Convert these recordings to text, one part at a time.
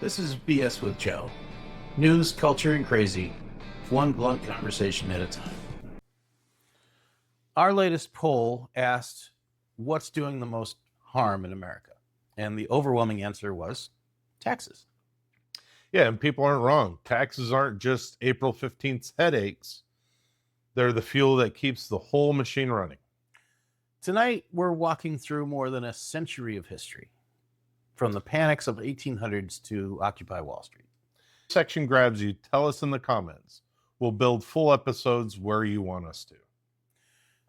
This is BS with Joe. News, culture, and crazy. One blunt conversation at a time. Our latest poll asked, what's doing the most harm in America? And the overwhelming answer was taxes. Yeah, and people aren't wrong. Taxes aren't just April 15th's headaches. They're the fuel that keeps the whole machine running. Tonight, we're walking through more than a century of history, from the panics of 1800s to Occupy Wall Street. Section grabs you, tell us in the comments. We'll build full episodes where you want us to.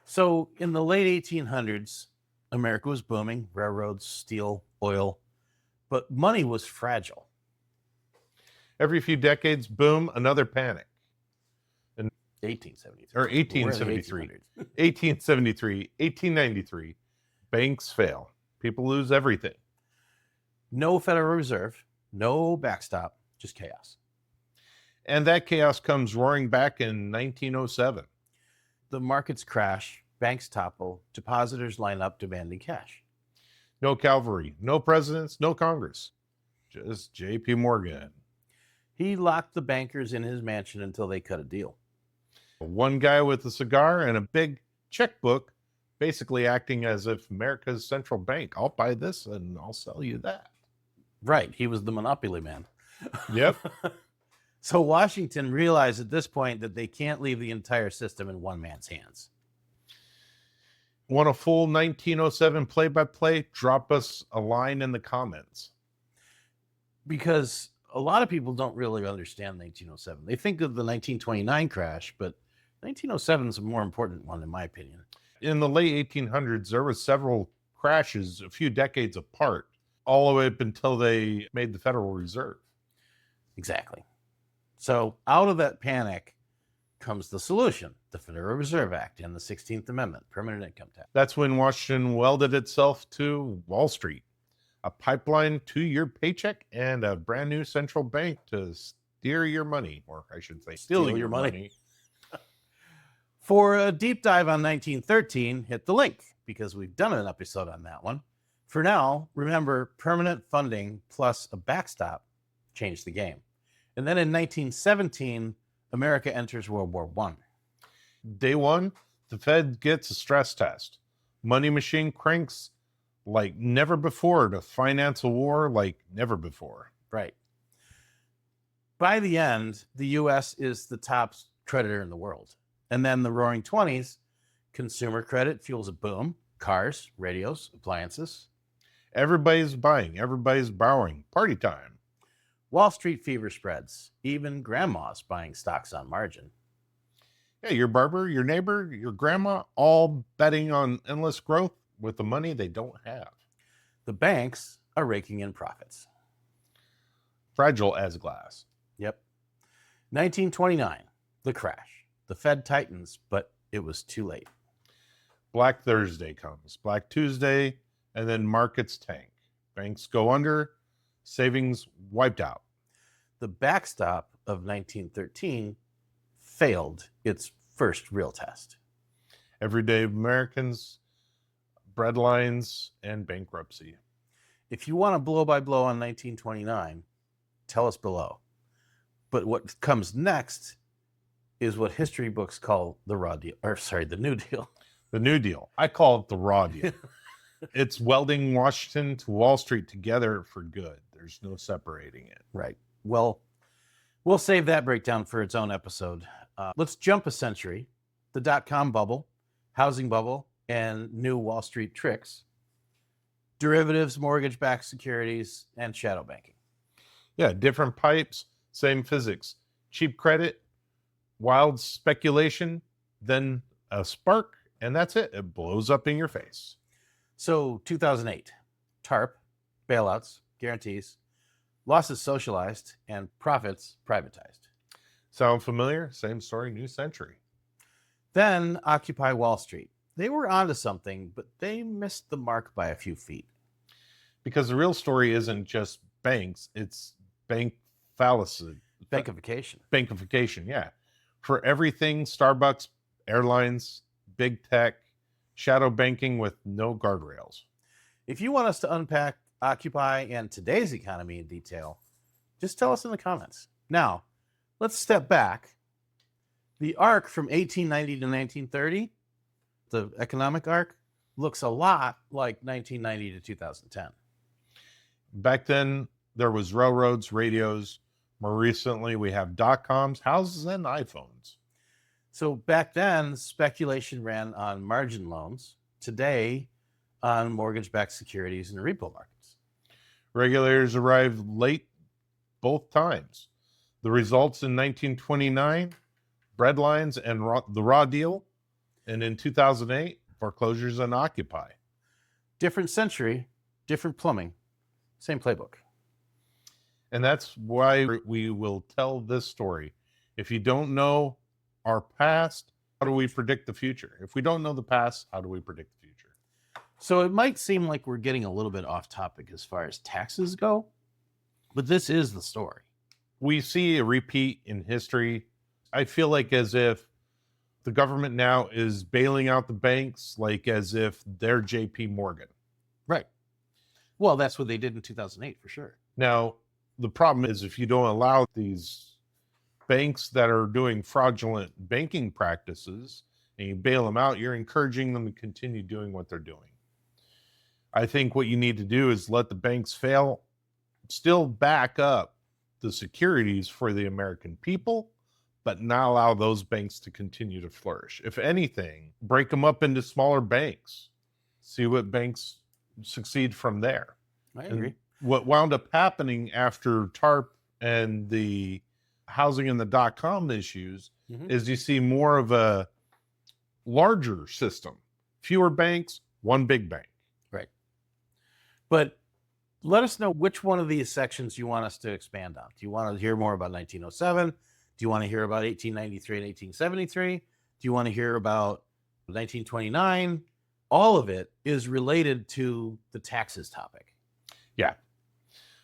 So, in the late 1800s, America was booming, railroads, steel, oil, but money was fragile. Every few decades, boom, another panic. 1873. Or 1873. 1873, 1893, banks fail. People lose everything. No Federal Reserve, no backstop, just chaos. And that chaos comes roaring back in 1907. The markets crash, banks topple, depositors line up demanding cash. No cavalry, no presidents, no Congress. Just J.P. Morgan. He locked the bankers in his mansion until they cut a deal. One guy with a cigar and a big checkbook, basically acting as if America's central bank. I'll buy this and I'll sell you that. Right, he was the monopoly man. Yep. So Washington realized at this point that they can't leave the entire system in one man's hands. Want a full 1907 play-by-play? Drop us a line in the comments. Because a lot of people don't really understand 1907. They think of the 1929 crash, but 1907 is a more important one, in my opinion. In the late 1800s, there were several crashes a few decades apart, all the way up until they made the Federal Reserve. Exactly. So out of that panic comes the solution, the Federal Reserve Act and the 16th Amendment, permanent income tax. That's when Washington welded itself to Wall Street. A pipeline to your paycheck and a brand new central bank to steer your money, or I should say, steal your money. For a deep dive on 1913, hit the link because we've done an episode on that one. For now, remember, permanent funding plus a backstop changed the game. And then in 1917, America enters World War I. Day one, the Fed gets a stress test. Money machine cranks like never before to finance a war like never before. Right. By the end, the U.S. is the top creditor in the world. And then the Roaring Twenties, consumer credit fuels a boom. Cars, radios, appliances. Everybody's buying, everybody's borrowing. Party time. Wall Street fever spreads. Even grandma's buying stocks on margin. Yeah, your barber, your neighbor, your grandma, all betting on endless growth with the money they don't have. The banks are raking in profits. Fragile as glass. Yep. 1929, the crash. The Fed tightens, but it was too late. Black Thursday comes, Black Tuesday, and then markets tank. Banks go under, savings wiped out. The backstop of 1913 failed its first real test. Everyday Americans, breadlines, and bankruptcy. If you want a blow-by-blow on 1929, tell us below. But what comes next is what history books call the New Deal. The New Deal. I call it the raw deal. It's welding Washington to Wall Street together for good. There's no separating it. Right. Well, we'll save that breakdown for its own episode. Let's jump a century. The dot-com bubble, housing bubble, and new Wall Street tricks. Derivatives, mortgage-backed securities, and shadow banking. Yeah, different pipes, same physics. Cheap credit, wild speculation, then a spark, and that's it. It blows up in your face. So 2008, TARP, bailouts, guarantees, losses socialized, and profits privatized. Sound familiar? Same story, new century. Then Occupy Wall Street. They were onto something, but they missed the mark by a few feet. Because the real story isn't just banks, it's bank fallacy. Bankification. Bankification, yeah. For everything, Starbucks, airlines, big tech, shadow banking with no guardrails. If you want us to unpack Occupy and today's economy in detail, Just tell us in the comments. Now, let's step back. The arc from 1890 to 1930, the economic arc, looks a lot like 1990 to 2010. Back then, there was railroads, radios. More recently, we have .coms, houses, and iPhones. So back then, speculation ran on margin loans. Today, on mortgage-backed securities and repo markets. Regulators arrived late both times. The results in 1929, breadlines and the raw deal, and in 2008, foreclosures and Occupy. Different century, different plumbing, same playbook. And that's why we will tell this story. If you don't know our past, how do we predict the future? If we don't know the past, how do we predict the future? So it might seem like we're getting a little bit off topic as far as taxes go, but this is the story. We see a repeat in history. I feel like as if the government now is bailing out the banks, like as if they're JP Morgan. Right. Well, that's what they did in 2008 for sure. Now, the problem is if you don't allow these banks that are doing fraudulent banking practices and you bail them out, you're encouraging them to continue doing what they're doing. I think what you need to do is let the banks fail, still back up the securities for the American people, but not allow those banks to continue to flourish. If anything, break them up into smaller banks, see what banks succeed from there. I agree. And what wound up happening after TARP and the housing and the .com issues is you see more of a larger system, fewer banks, one big bank. Right. But let us know which one of these sections you want us to expand on. Do you want to hear more about 1907? Do you want to hear about 1893 and 1873? Do you want to hear about 1929? All of it is related to the taxes topic. Yeah.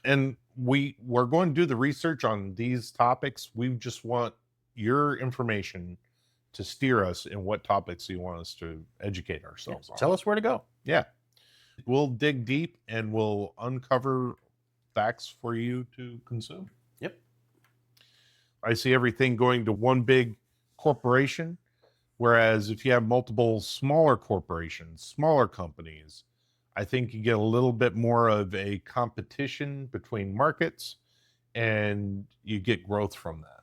And we're going to do the research on these topics. We just want your information to steer us in what topics you want us to educate ourselves on. Tell us where to go. Yeah. We'll dig deep and we'll uncover facts for you to consume. Yep. I see everything going to one big corporation, whereas if you have multiple smaller corporations, smaller companies, I think you get a little bit more of a competition between markets and you get growth from that.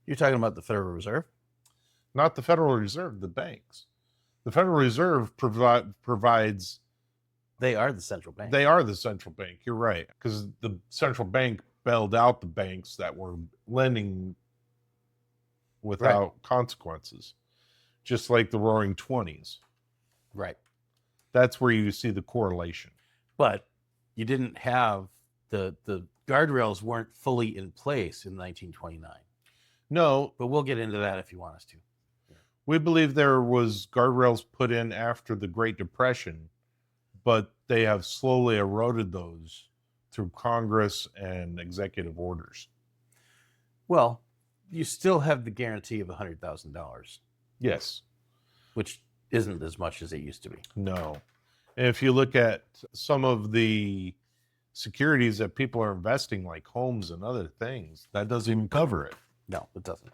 You're talking about the Federal Reserve? Not the Federal Reserve, the banks. The Federal Reserve provides... They are the central bank. They are the central bank. You're right. Because the central bank bailed out the banks that were lending without consequences, just like the Roaring Twenties. Right. That's where you see the correlation. But you didn't have the guardrails weren't fully in place in 1929. No, but we'll get into that if you want us to. We believe there was guardrails put in after the Great Depression, but they have slowly eroded those through Congress and executive orders. Well, you still have the guarantee of $100,000. Yes. Which isn't as much as it used to be. No. And if you look at some of the securities that people are investing, like homes and other things, that doesn't even cover it. No, it doesn't.